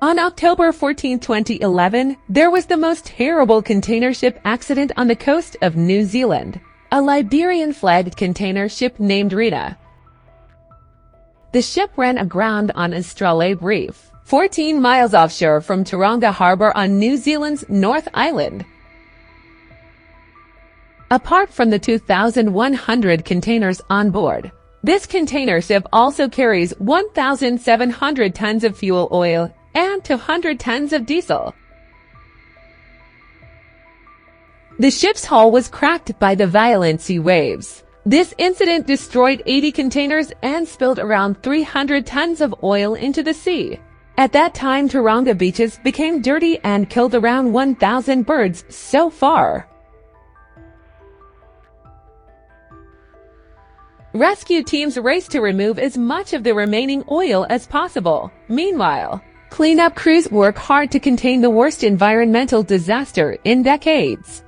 On October 14, 2011, there was the most terrible container ship accident on the coast of New Zealand. A Liberian-flagged container ship named Rena. The ship ran aground on Astrallabe Reef, 14 miles offshore from Tauranga Harbour on New Zealand's North Island. Apart from the 2,100 containers on board, this container ship also carries 1,700 tons of fuel oil and 200 tons of diesel. The ship's hull was cracked by the violent sea waves. This incident destroyed 80 containers and spilled around 300 tons of oil into the sea. At that time, Tauranga beaches became dirty and killed around 1,000 birds so far. Rescue teams raced to remove as much of the remaining oil as possible. Meanwhile, cleanup crews work hard to contain the worst environmental disaster in decades.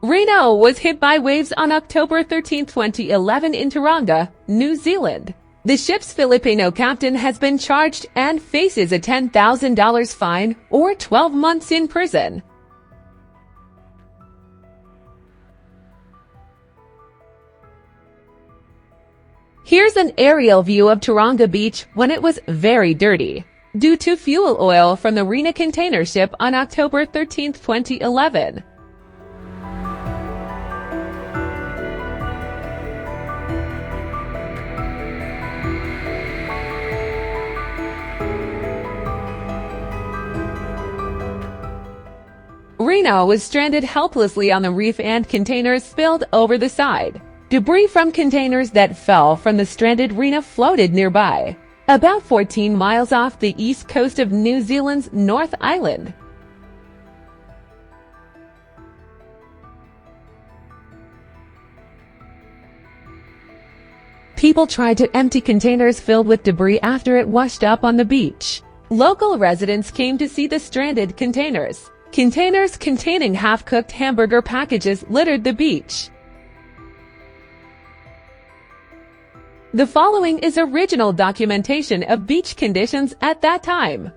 Rena was hit by waves on October 13, 2011 in Tauranga, New Zealand. The ship's Filipino captain has been charged and faces a $10,000 fine or 12 months in prison. Here's an aerial view of Tauranga Beach when it was very dirty due to fuel oil from the Rena container ship on October 13, 2011. Rena was stranded helplessly on the reef and containers spilled over the side. Debris from containers that fell from the stranded Rena floated nearby, about 14 miles off the east coast of New Zealand's North Island. People tried to empty containers filled with debris after it washed up on the beach. Local residents came to see the stranded containers. Containers containing half-cooked hamburger packages littered the beach. The following is original documentation of beach conditions at that time.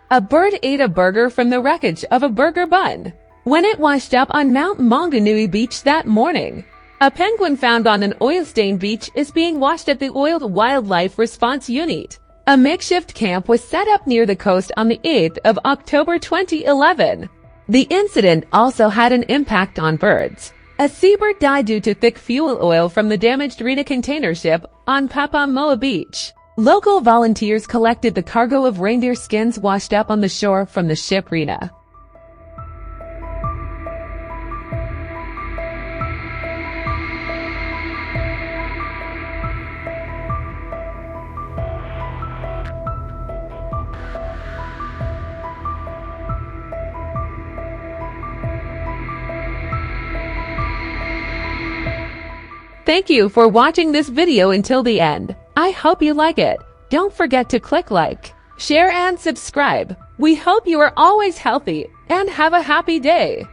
A bird ate a burger from the wreckage of a burger bun when it washed up on Mount Maunganui Beach that morning. A penguin found on an oil-stained beach is being washed at the Oiled Wildlife Response Unit. A makeshift camp was set up near the coast on the 8th of October 2011. The incident also had an impact on birds. A seabird died due to thick fuel oil from the damaged Rena container ship on Papamoa Beach. Local volunteers collected the cargo of reindeer skins washed up on the shore from the ship Rena. Thank you for watching this video until the end. I hope you like it. Don't forget to click like, share and subscribe. We hope you are always healthy and have a happy day.